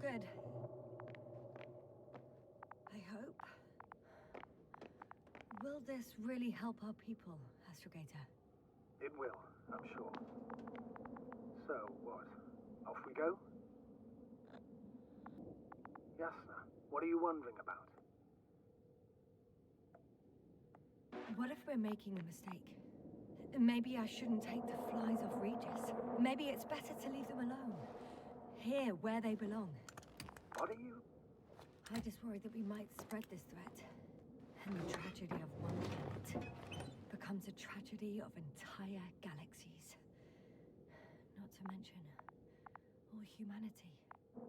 Good. I hope. Will this really help our people, Astrogator? It will, I'm sure. So, what? Off we go? Yasna, what are you wondering about? What if we're making a mistake? Maybe I shouldn't take the flies off Regis. Maybe it's better to leave them alone. Here, where they belong. What are you? I just worry that we might spread this threat. And the tragedy of one planet becomes a tragedy of entire galaxies. Not to mention, all humanity.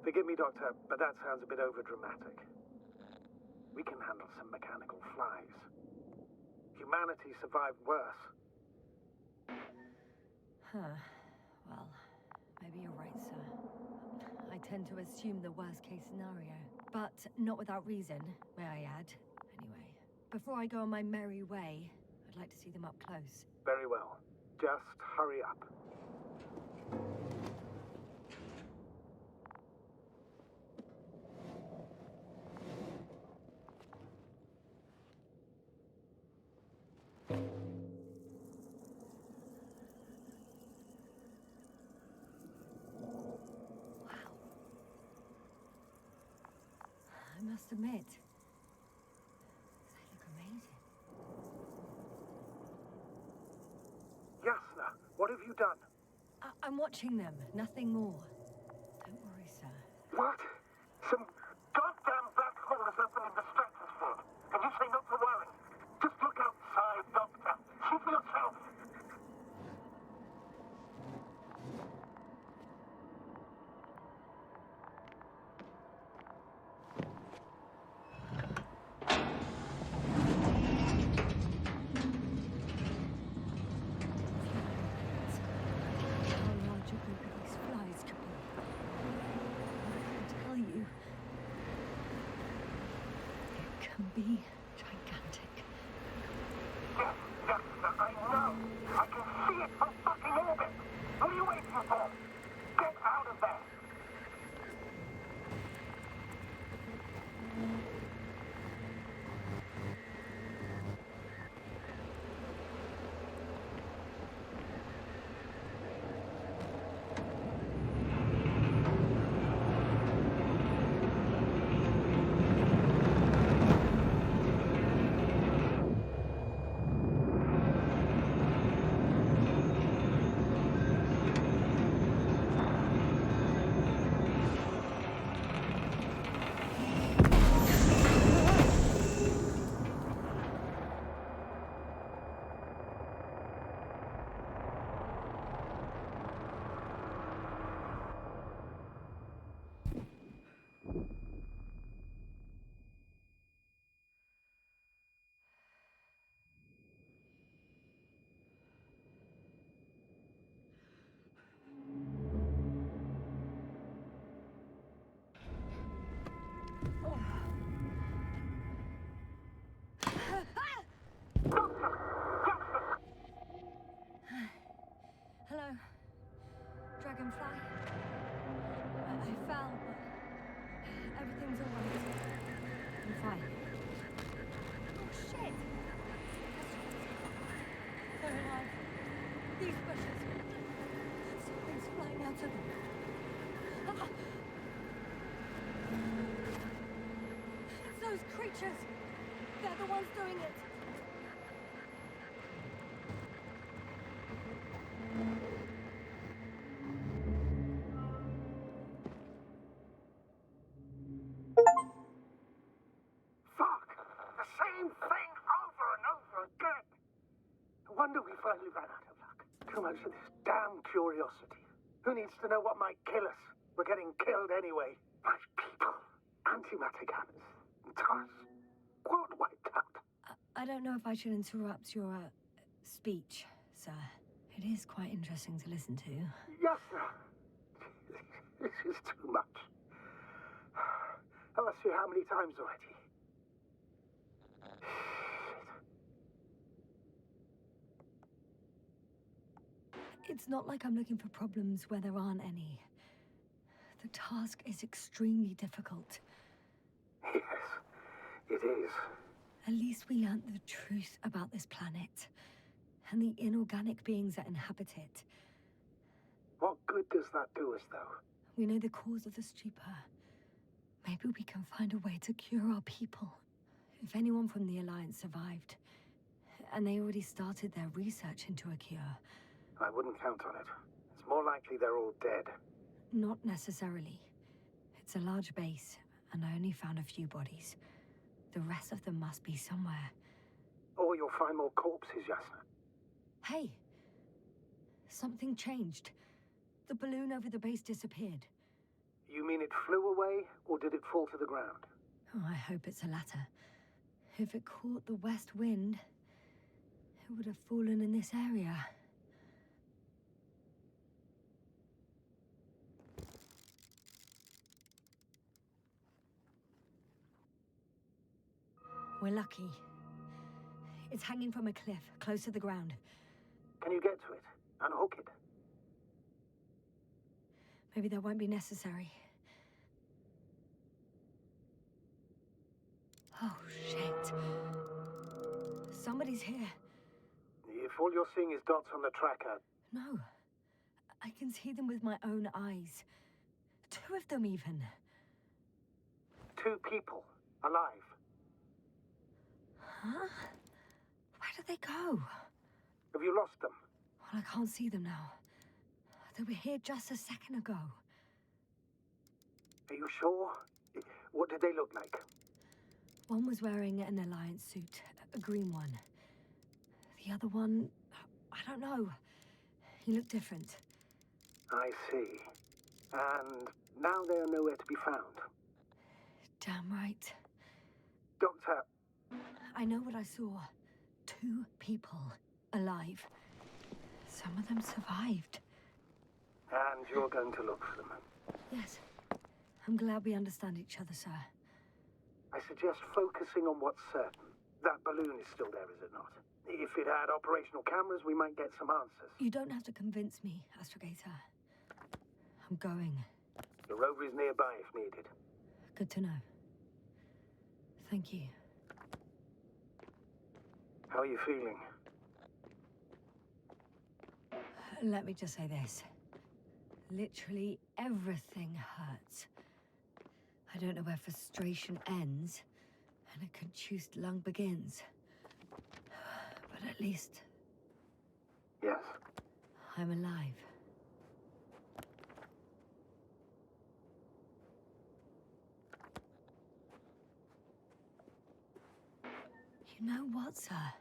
Forgive me, Doctor, but that sounds a bit overdramatic. We can handle some mechanical flies. Humanity survived worse. Huh. Well, maybe you're right, sir. I tend to assume the worst-case scenario. But not without reason, may I add. Anyway, before I go on my merry way, I'd like to see them up close. Very well. Just hurry up. I must admit, they look amazing. Yasna, what have you done? I'm watching them, nothing more. Don't worry, sir. What? Some goddamn black hole has opened in the stratosphere. And you say not to worry. Just look outside, Doctor. See for yourself. How large a group of these flies could be. I can tell you, it can be gigantic. Yes, Yasna, I know. I can see it from fucking orbit. What are you waiting for? Get out of there. Hello, Dragonfly. I fell, but everything's all right. I'm fine. Oh, shit! They're alive. These bushes. Something's flying out of them. Ah! It's those creatures. They're the ones doing it. Fuck! The same thing over and over again. No wonder we finally ran out of luck. Too much of this damn curiosity. Who needs to know what might kill us? We're getting killed anyway. My people. Antimatter guns. Toss. World wiped out. I don't know if I should interrupt your speech, sir. It is quite interesting to listen to. Yes, sir. This is too much. I've asked you how many times already. It's not like I'm looking for problems where there aren't any. The task is extremely difficult. Yes, it is. At least we learned the truth about this planet and the inorganic beings that inhabit it. What good does that do us, though? We know the cause of the stupor. Maybe we can find a way to cure our people. If anyone from the Alliance survived, and they already started their research into a cure. I wouldn't count on it. It's more likely they're all dead. Not necessarily. It's a large base, and I only found a few bodies. The rest of them must be somewhere. Or you'll find more corpses, Yasna. Hey! Something changed. The balloon over the base disappeared. You mean it flew away, or did it fall to the ground? Oh, I hope it's the latter. If it caught the west wind, it would have fallen in this area. We're lucky. It's hanging from a cliff, close to the ground. Can you get to it? Unhook it? Maybe that won't be necessary. Oh, shit. Somebody's here. If all you're seeing is dots on the tracker... No. I can see them with my own eyes. 2 of them, even. 2 people. Alive. Huh? Where did they go? Have you lost them? Well, I can't see them now. They were here just a second ago. Are you sure? What did they look like? One was wearing an Alliance suit, a green one. The other one, I don't know. He looked different. I see. And now they are nowhere to be found. Damn right. Doctor... I know what I saw. 2 people alive. Some of them survived. And you're going to look for them. Yes. I'm glad we understand each other, sir. I suggest focusing on what's certain. That balloon is still there, is it not? If it had operational cameras, we might get some answers. You don't have to convince me, Astrogator. I'm going. The rover is nearby if needed. Good to know. Thank you. How are you feeling? Let me just say this. Literally everything hurts. I don't know where frustration ends and a contused lung begins. But at least... Yes. I'm alive. You know what, sir?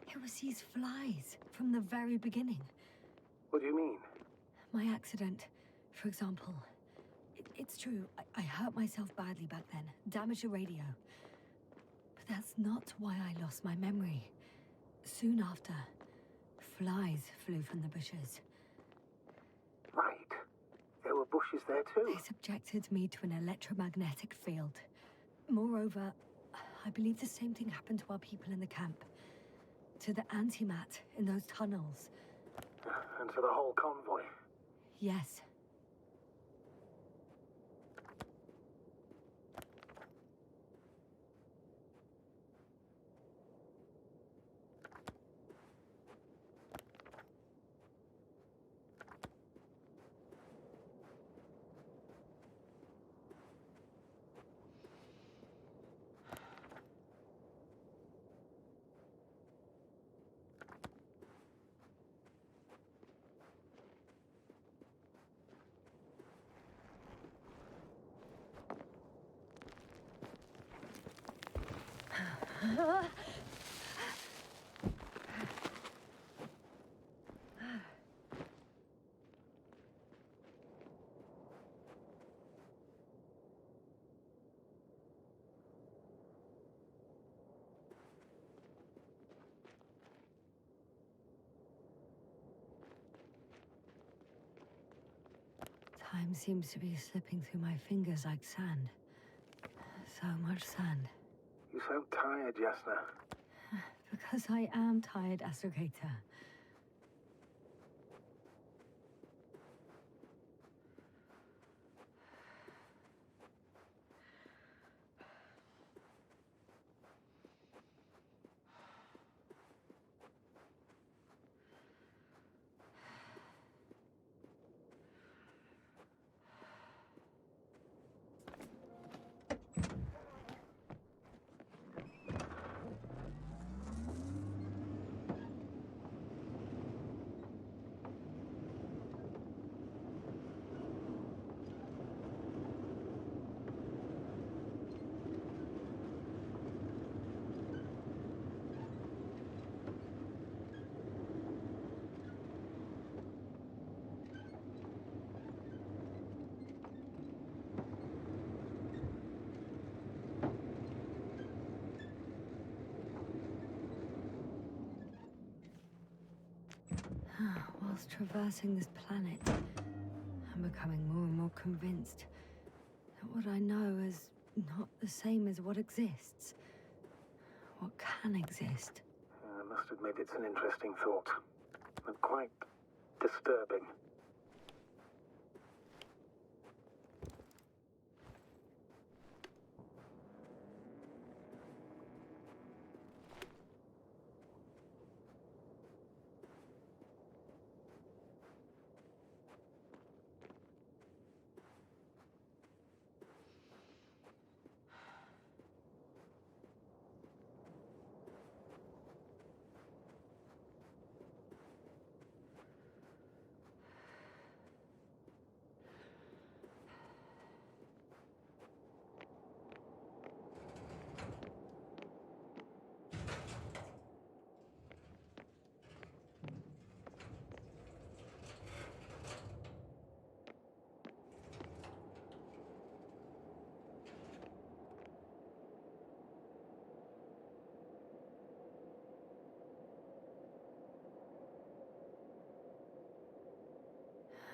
It was these flies from the very beginning. What do you mean? My accident, for example. It's true, I hurt myself badly back then, damaged a radio. But that's not why I lost my memory. Soon after, flies flew from the bushes. Right. There were bushes there too. They subjected me to an electromagnetic field. Moreover, I believe the same thing happened to our people in the camp. To the antimat in those tunnels. And to the whole convoy. Yes. Time seems to be slipping through my fingers like sand. So much sand. You sound tired, Yasna. Because I am tired, Astrogator. Whilst traversing this planet, I'm becoming more and more convinced that what I know is not the same as what exists. What can exist. I must admit it's an interesting thought. And quite disturbing.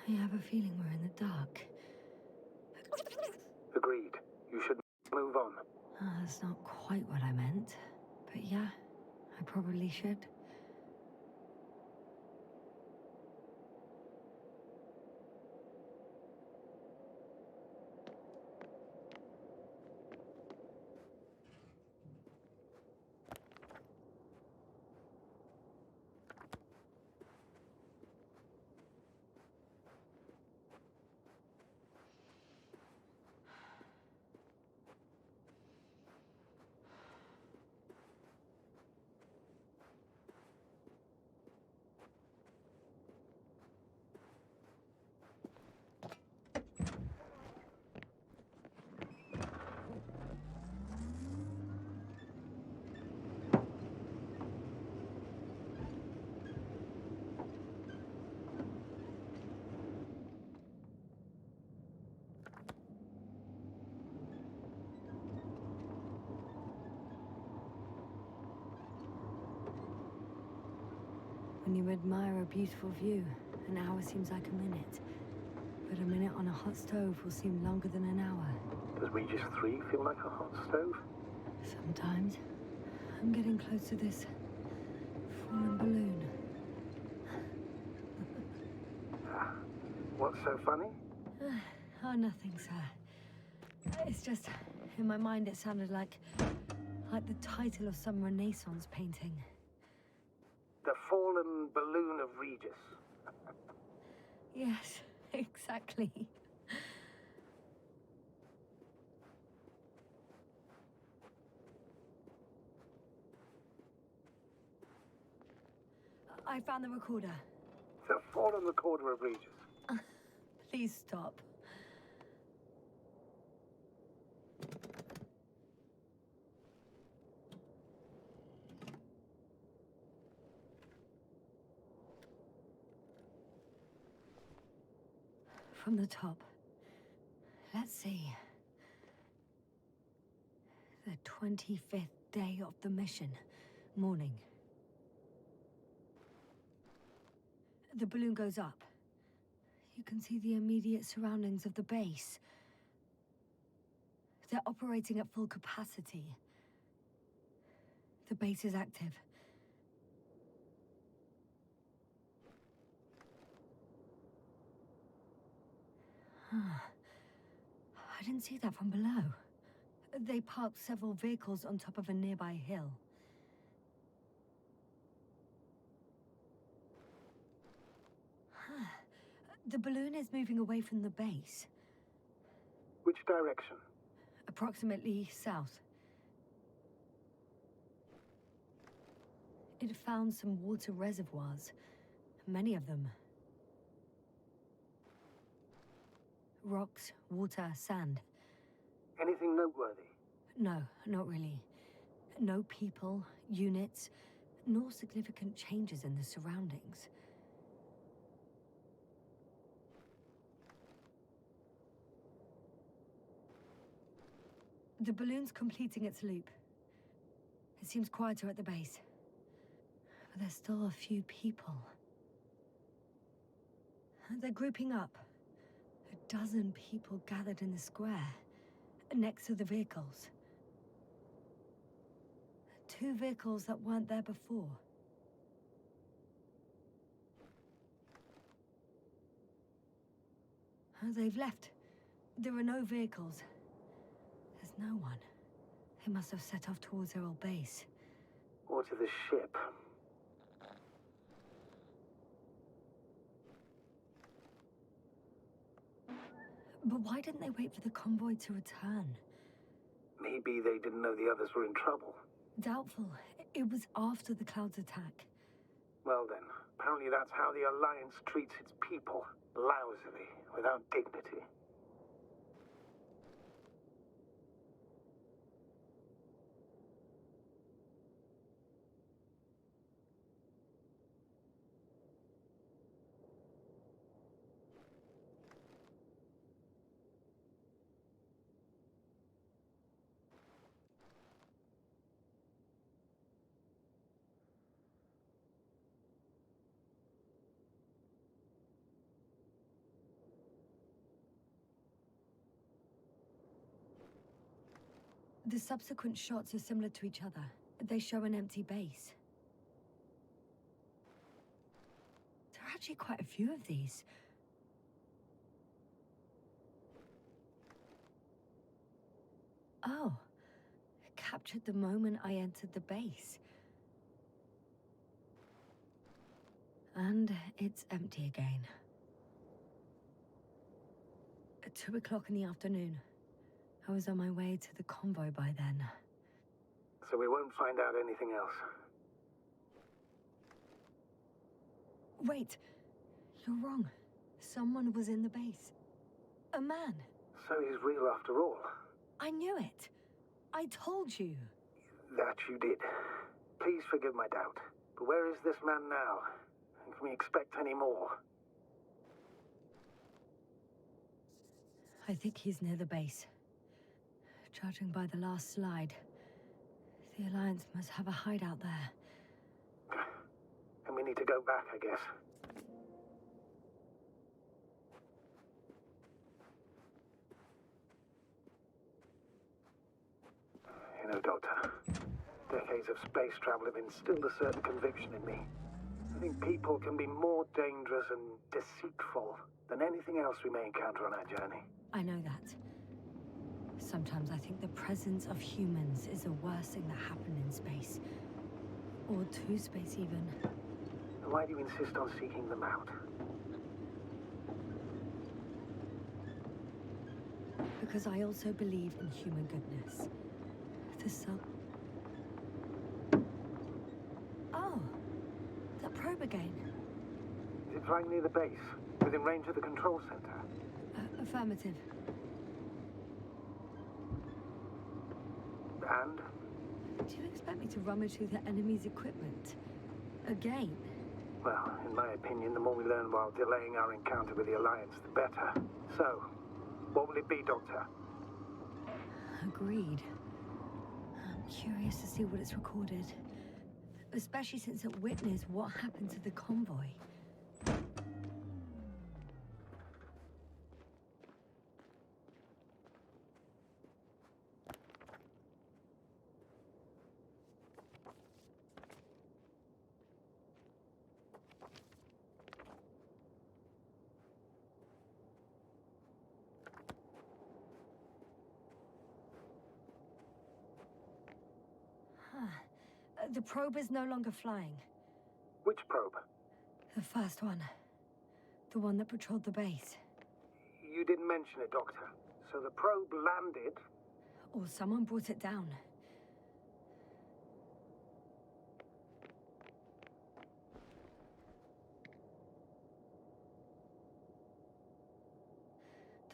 I have a feeling we're in the dark. Agreed. You should move on. That's not quite what I meant. But yeah, I probably should. When you admire a beautiful view, an hour seems like a minute. But a minute on a hot stove will seem longer than an hour. Does Regis 3 feel like a hot stove? Sometimes. I'm getting close to this fallen balloon. What's so funny? Oh, nothing, sir. It's just, in my mind it sounded like the title of some Renaissance painting. The fallen balloon of Regis. Yes, exactly. I found the recorder. The fallen recorder of Regis. Please stop. From the top. Let's see. The 25th day of the mission. Morning. The balloon goes up. You can see the immediate surroundings of the base. They're operating at full capacity. The base is active. I didn't see that from below. They parked several vehicles on top of a nearby hill. The balloon is moving away from the base. Which direction? Approximately south. It found some water reservoirs. Many of them. Rocks, water, sand. Anything noteworthy? No, not really. No people, units, nor significant changes in the surroundings. The balloon's completing its loop. It seems quieter at the base. But there's still a few people. They're grouping up. A dozen people gathered in the square, next to the vehicles. 2 vehicles that weren't there before. They've left. There are no vehicles. There's no one. They must have set off towards their old base. Or to the ship. But why didn't they wait for the convoy to return? Maybe they didn't know the others were in trouble. Doubtful. It was after the Cloud's attack. Well then, apparently that's how the Alliance treats its people. Lousily, without dignity. The subsequent shots are similar to each other. They show an empty base. There are actually quite a few of these. Oh. Captured the moment I entered the base. And it's empty again. At 2 o'clock in the afternoon. I was on my way to the convoy by then. So we won't find out anything else. Wait. You're wrong. Someone was in the base. A man. So he's real after all. I knew it. I told you. That you did. Please forgive my doubt. But where is this man now? And can we expect any more? I think he's near the base. Judging by the last slide, the Alliance must have a hideout there. And we need to go back, I guess. You know, Doctor, decades of space travel have instilled a certain conviction in me. I think people can be more dangerous and deceitful than anything else we may encounter on our journey. I know that. Sometimes I think the presence of humans is the worst thing that happened in space. Or to space, even. Why do you insist on seeking them out? Because I also believe in human goodness. The Oh! That probe again. Is it flying near the base? Within range of the control center? Affirmative. And? Do you expect me to rummage through the enemy's equipment? Again? Well, in my opinion, the more we learn while delaying our encounter with the Alliance, the better. So, what will it be, Doctor? Agreed. I'm curious to see what it's recorded. Especially since it witnessed what happened to the convoy. The probe is no longer flying. Which probe? The first one. The one that patrolled the base. You didn't mention it, Doctor. So the probe landed... Or someone brought it down.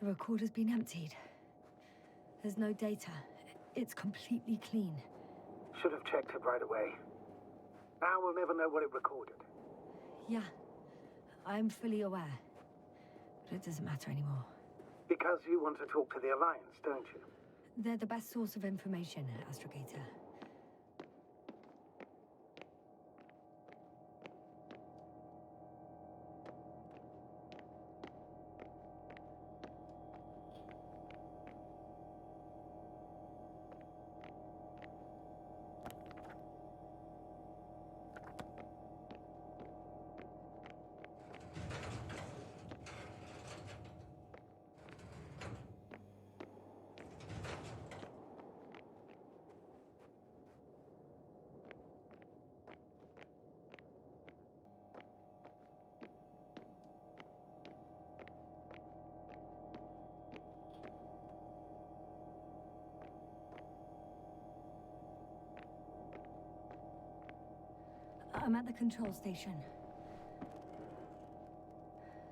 The recorder's been emptied. There's no data. It's completely clean. Should have checked it right away. Now we'll never know what it recorded. Yeah, I'm fully aware. But it doesn't matter anymore. Because you want to talk to the Alliance, don't you? They're the best source of information, Astrogator. I'm at the control station.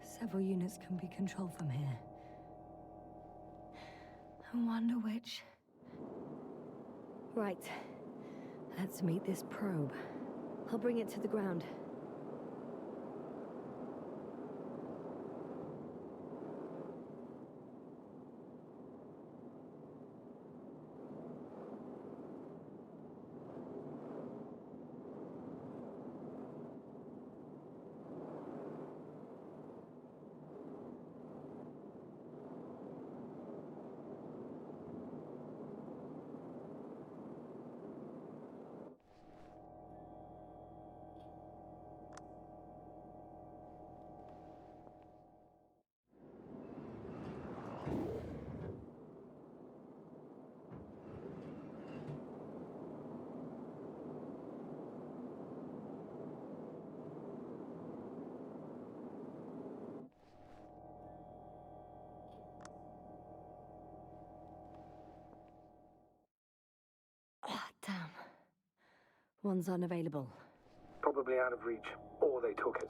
Several units can be controlled from here. I wonder which... Right. Let's meet this probe. I'll bring it to the ground. Damn. One's unavailable. Probably out of reach, or they took it.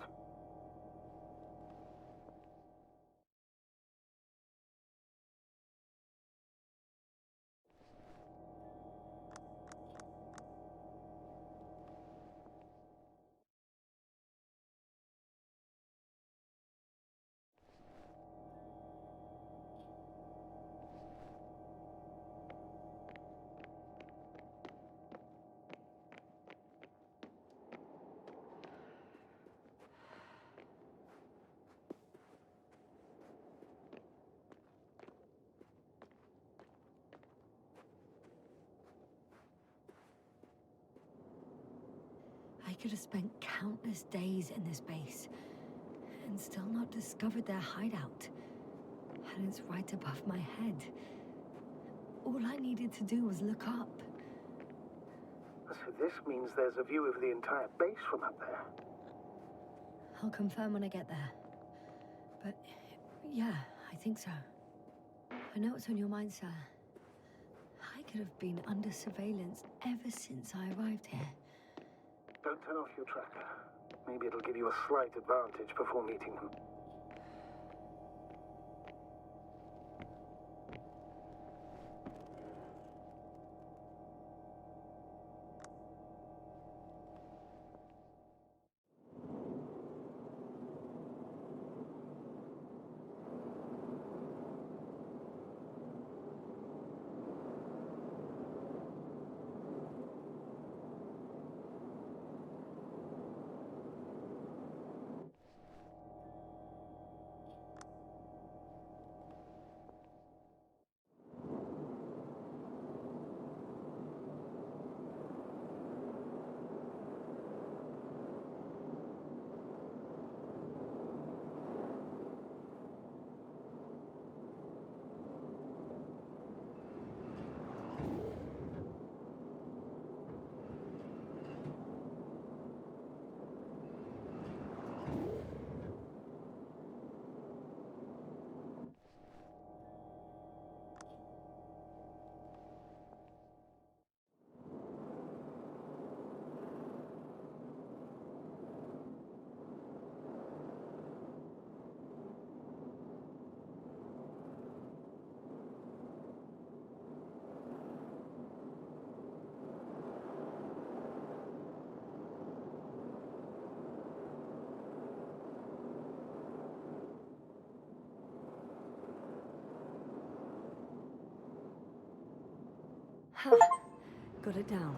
I could have spent countless days in this base and still not discovered their hideout. And it's right above my head. All I needed to do was look up. So this means there's a view of the entire base from up there. I'll confirm when I get there. But, yeah, I think so. I know what's on your mind, sir. I could have been under surveillance ever since I arrived here. Don't turn off your tracker. Maybe it'll give you a slight advantage before meeting them. Ha! Got it down.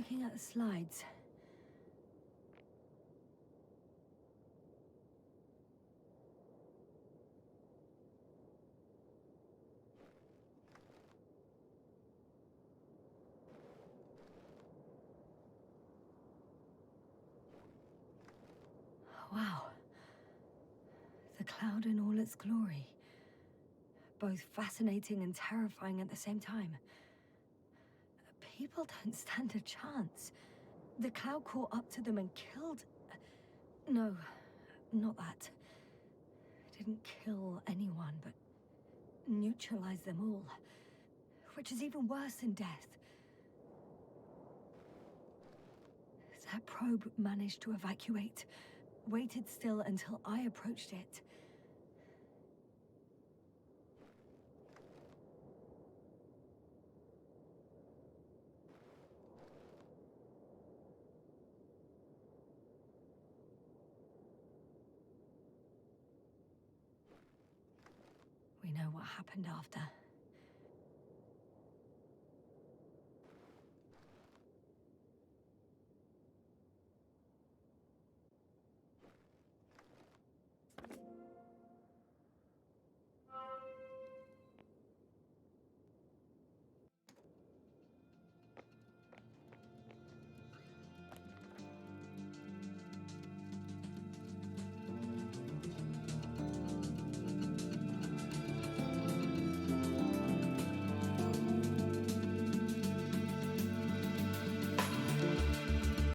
looking at the slides. Wow. The cloud in all its glory. Both fascinating and terrifying at the same time. People don't stand a chance. The cloud caught up to them and killed... No, not that. It didn't kill anyone, but neutralized them all. Which is even worse than death. That probe managed to evacuate. Waited still until I approached it. We know what happened after.